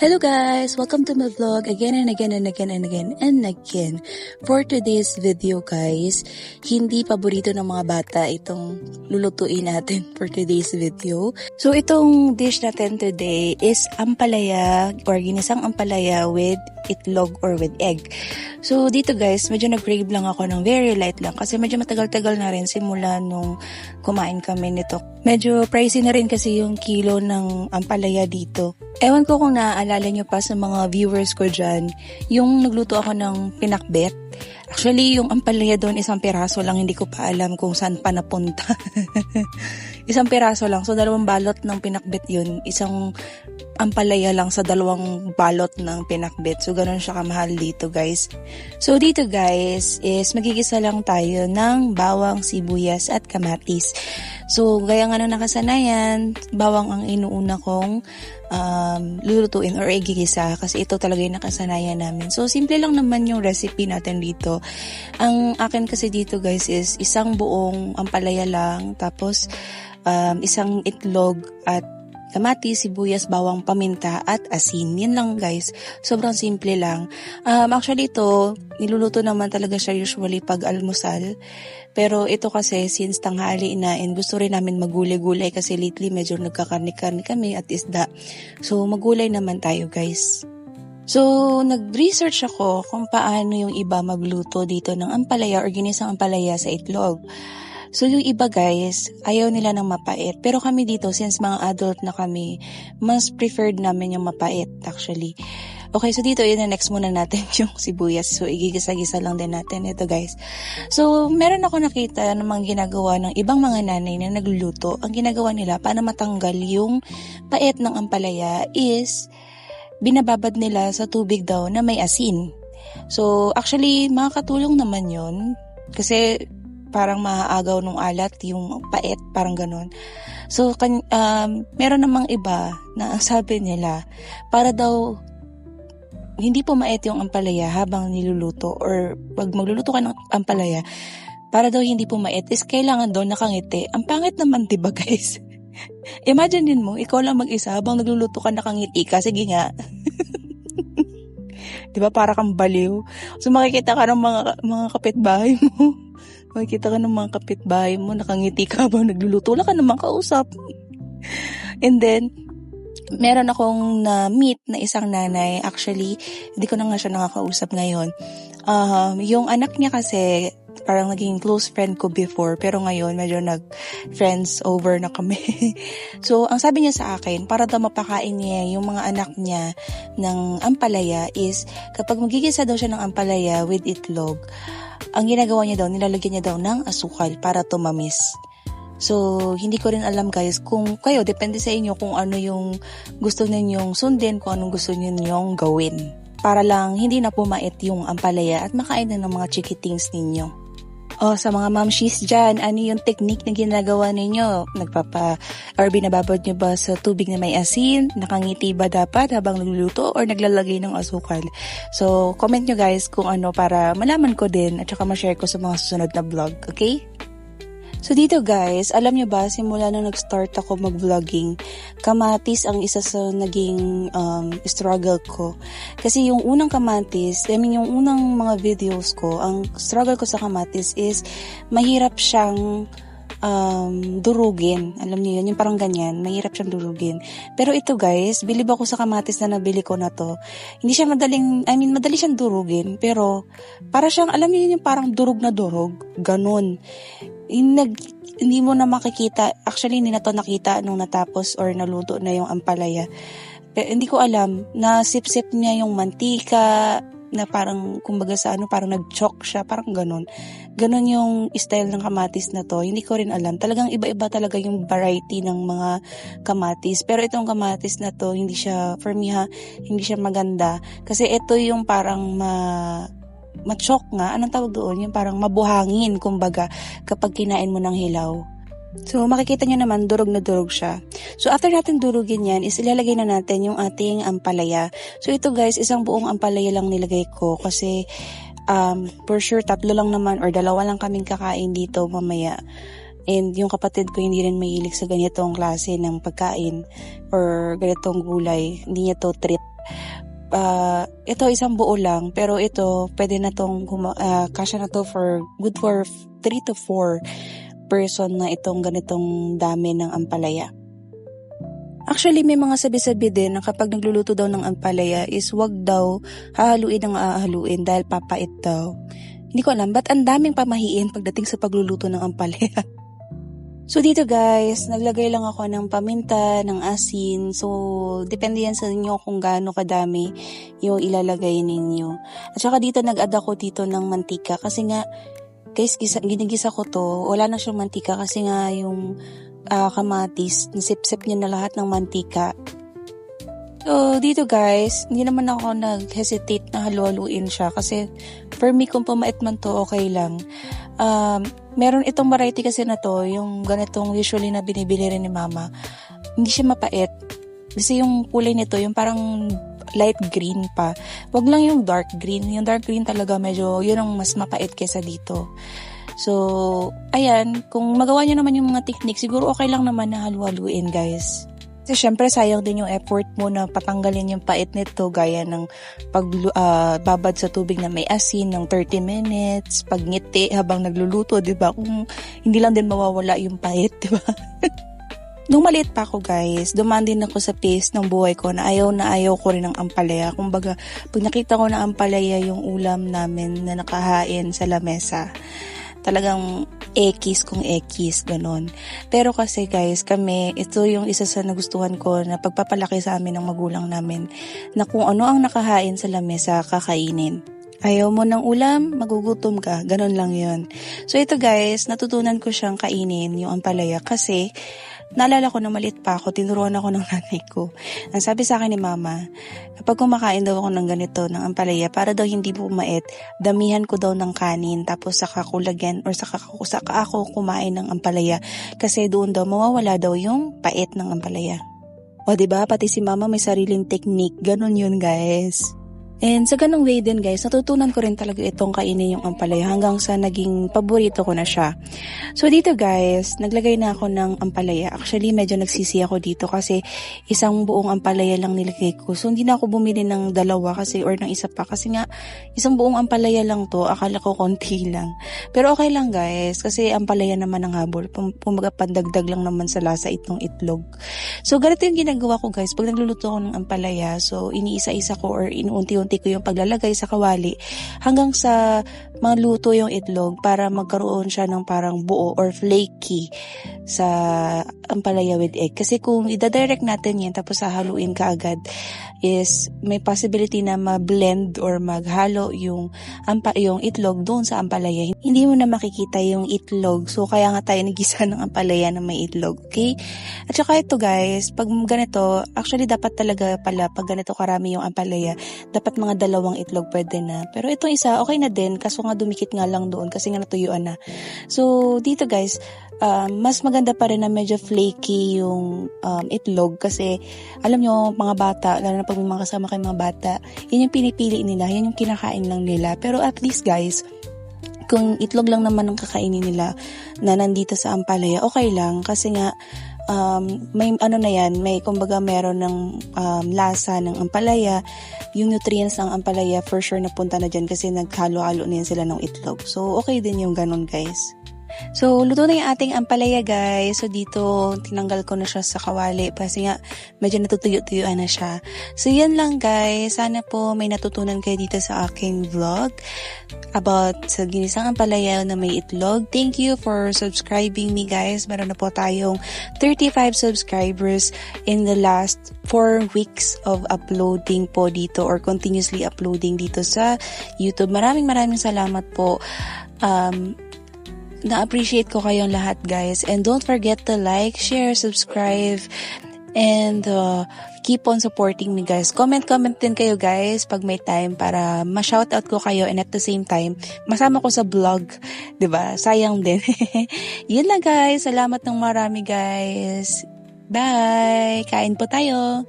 Hello guys! Welcome to my vlog again and again and again and again and again. For today's video guys, hindi paborito ng mga bata itong lulutuin natin for today's video. So itong dish natin today is ampalaya or ginisang ampalaya with itlog or with egg. So dito guys, medyo nag-crave lang ako ng very light lang kasi medyo matagal-tagal na rin simula nung kumain kami nito. Medyo pricey na rin kasi yung kilo ng ampalaya dito. Ewan ko kung naaalala nyo pa sa mga viewers ko dyan, yung nagluto ako ng pinakbet. Actually, yung ampalaya doon isang piraso lang, hindi ko pa alam kung saan pa napunta. Isang piraso lang, so 2 balot ng pinakbet yun. Isang ampalaya lang sa 2 balot ng pinakbet. So, ganun siya kamahal dito guys. So, dito guys is magigisa lang tayo ng bawang, sibuyas at kamatis. So, gaya nga ng nakasanayan, bawang ang inuuna kong lulutuin or igigisa kasi ito talaga yung nakasanayan namin. So, simple lang naman yung recipe natin dito. Ang akin kasi dito guys is isang buong ampalaya lang, tapos isang itlog at kamatis, sibuyas, bawang, paminta at asin. Yan lang guys. Sobrang simple lang. Actually ito, niluluto naman talaga siya usually pag almusal. Pero ito kasi since tanghali na and gusto rin namin magulay-gulay kasi lately medyo nagkakarni-karni kami at isda. So magulay naman tayo guys. So nag-research ako kung paano yung iba magluto dito ng ampalaya or ginisang ampalaya sa itlog. So yung iba guys, ayaw nila ng mapait. Pero kami dito, since mga adult na kami, mas preferred namin yung mapait actually. Okay, so dito next muna natin yung sibuyas. So igigisa-gisa lang din natin ito guys. So meron ako nakita ng mga ginagawa ng ibang mga nanay na nagluluto. Ang ginagawa nila para matanggal yung pait ng ampalaya is binababad nila sa tubig daw na may asin. So actually makakatulong naman yun kasi parang maaagaw nung alat, yung pait, parang ganun. So, meron namang iba na sabi nila, para daw hindi po mait yung ampalaya habang niluluto or pag magluluto ka ng ampalaya, para daw hindi po mait is kailangan daw nakangiti. Ang pangit naman, diba guys? Imagine din mo, ikaw lang mag-isa habang nagluluto ka nakangiti ka, sige nga. Diba, para kang baliw. So, makikita ka ng mga kapitbahay mo. Makikita ka ng mga kapitbahay mo, nakangiti ka habang nagluluto. Wala ka namang kausap. And then, meron akong na-meet na isang nanay. Actually, hindi ko na nga siya nakakausap ngayon. Yung anak niya kasi, parang naging close friend ko before. Pero ngayon, medyo nag-friends over na kami. So, ang sabi niya sa akin, para daw mapakain niya yung mga anak niya ng ampalaya is, kapag magigisa daw siya ng ampalaya with itlog, ang ginagawa niya daw, nilalagyan niya daw ng asukal para tumamis. So, hindi ko rin alam guys kung kayo, depende sa inyo kung ano yung gusto ninyong sundin, kung anong gusto ninyong gawin. Para lang hindi na pumait yung ampalaya at makain na ng mga chikitings ninyo. Sa mga mamshis dyan, ano yung technique na ginagawa ninyo? Binababad nyo ba sa tubig na may asin? Nakangiti ba dapat habang nagluluto or naglalagay ng asukal? So, comment nyo guys kung ano para malaman ko din at saka ma-share ko sa mga susunod na vlog, okay? So dito guys, alam nyo ba, simula nung nag-start ako mag-vlogging, kamatis ang isa sa naging struggle ko. Kasi yung unang kamatis, yung unang mga videos ko, ang struggle ko sa kamatis is mahirap siyang durugin. Alam niyo yun, yung parang ganyan, mahirap siyang durugin. Pero ito guys, bilib ako sa kamatis na nabili ko na to. Hindi siya madali siyang durugin, pero para siyang, alam niyo yun, yung parang durug na durug, ganun. Hindi mo na makikita, actually hindi na to nakita nung natapos or naluto na yung ampalaya. Pero hindi ko alam, nasip-sip niya yung mantika, na parang, kumbaga sa parang nag-choke siya, parang ganun. Ganun yung style ng kamatis na to. Hindi ko rin alam. Talagang iba-iba talaga yung variety ng mga kamatis. Pero itong kamatis na to, hindi siya, for me hindi siya maganda. Kasi ito yung parang ma-choke nga. Anong tawag doon? Yung parang mabuhangin, kumbaga, kapag kinain mo ng hilaw. So, makikita nyo naman, durog na durog siya. So, after natin durugin yan, is ilalagay na natin yung ating ampalaya. So, ito guys, isang buong ampalaya lang nilagay ko kasi for sure, 3 lang naman or 2 lang kaming kakain dito mamaya. And yung kapatid ko hindi rin mahilig sa ganitong klase ng pagkain or ganitong gulay. Hindi niya to trip. Ito isang buo lang, pero ito pwede na tong kasya na to for good for 3 to 4 person na itong ganitong dami ng ampalaya. Actually, may mga sabi-sabi din na kapag nagluluto daw ng ampalaya is wag daw hahaluin ng aahaluin dahil papait daw. Hindi ko alam, ba't ang daming pamahiin pagdating sa pagluluto ng ampalaya? So dito guys, naglagay lang ako ng paminta, ng asin. So depende yan sa inyo kung gaano kadami yung ilalagay ninyo. At saka dito nag-add ako dito ng mantika kasi nga guys, ginigisa ko to. Wala na siyang mantika kasi nga yung kamatis, nisip-sip niya na lahat ng mantika. So dito guys, hindi naman ako nag-hesitate na halu-haluin siya kasi for me kung pumait man to okay lang. Meron itong variety kasi na to, yung ganitong usually na binibili rin ni mama. Hindi siya mapait. Kasi yung kulay nito, yung parang light green pa. Wag lang yung dark green. Yung dark green talaga medyo, yun ang mas mapait kesa dito. So, ayan, kung magawa nyo naman yung mga technique, siguro okay lang naman na halu-haluin guys. Kasi syempre sayang din yung effort mo na patanggalin yung pait nito gaya ng pagbabad sa tubig na may asin ng 30 minutes, pagngiti habang nagluluto, 'di ba? Kung hindi lang din mawawala yung pait, 'di ba? Nung maliit pa ako guys, dumaan din ako sa phase ng buhay ko na ayaw ko rin ng ampalaya. Kumbaga, pag nakita ko na ampalaya yung ulam namin na nakahain sa lamesa, talagang ekis kung ekis, ganon. Pero kasi guys, kami, ito yung isa sa nagustuhan ko na pagpapalaki sa amin ng magulang namin na kung ano ang nakahain sa lamesa, kakainin. Ayaw mo ng ulam, magugutom ka. Ganon lang yun. So ito guys, natutunan ko siyang kainin, yung ampalaya, kasi naalala ko na maliit pa ako, tinuruan ako ng nanay ko. Ang sabi sa akin ni mama, kapag kumakain daw ako ng ganito, ng ampalaya, para daw hindi bumait, damihan ko daw ng kanin, tapos saka ko lagyan, or saka ako kumain ng ampalaya. Kasi doon daw, mawawala daw yung pait ng ampalaya. O diba, pati si mama may sariling technique. Ganon yun guys. And sa ganung way din guys, natutunan ko rin talaga itong kainin yung ampalaya hanggang sa naging paborito ko na siya. So dito guys, naglagay na ako ng ampalaya. Actually medyo nagsisi ako dito kasi isang buong ampalaya lang nilagay ko. So hindi na ako bumili ng dalawa kasi or ng isa pa kasi nga isang buong ampalaya lang to, akala ko konti lang. Pero okay lang guys kasi ampalaya naman ang habol. Pumaga pandagdag lang naman sa lasa itong itlog. So ganito yung ginagawa ko guys pag nagluluto ako ng ampalaya. So iniisa-isa ko or inuunti-unti ko yung paglalagay sa kawali hanggang sa maluto yung itlog para magkaroon siya ng parang buo or flaky sa ampalaya with egg. Kasi kung idadirect natin yan tapos hahaluin ka agad is may possibility na ma-blend or maghalo yung itlog doon sa ampalaya. Hindi mo na makikita yung itlog. So kaya nga tayo nagisa ng ampalaya na may itlog. Okay? At saka ito guys, pag ganito, actually dapat talaga pala pag ganito karami yung ampalaya, dapat mga 2 itlog pwede na. Pero itong isa, okay na din. Kaso nga dumikit nga lang doon kasi nga natuyuan na. So, dito guys, mas maganda pa rin na medyo flaky yung itlog kasi alam nyo, mga bata, lalo na pag mga kasama kayo mga bata, yun yung pinipili nila, yun yung kinakain lang nila. Pero at least guys, kung itlog lang naman ang kakainin nila na nandito sa ampalaya, okay lang kasi nga may may kumbaga meron ng lasa ng ampalaya, yung nutrients ng ampalaya for sure napunta na dyan kasi naghalo-halo na yan sila ng itlog. So okay din yung ganun guys. So, luto na yung ating ampalaya guys. So, dito, tinanggal ko na siya sa kawali kasi nga, medyo natutuyo-tuyuan na siya. So, yan lang guys. Sana po may natutunan kayo dito sa aking vlog about sa ginisang ampalaya na may itlog. Thank you for subscribing me guys. Meron na po tayong 35 subscribers in the last 4 weeks of uploading po dito or continuously uploading dito sa YouTube. Maraming salamat po. Na-appreciate ko kayong lahat guys, and don't forget to like, share, subscribe, and keep on supporting me guys. Comment din kayo guys pag may time para ma-shoutout ko kayo, and at the same time masama ko sa vlog, 'di ba? Sayang din. Yun lang guys, salamat ng marami guys. Bye. Kain po tayo.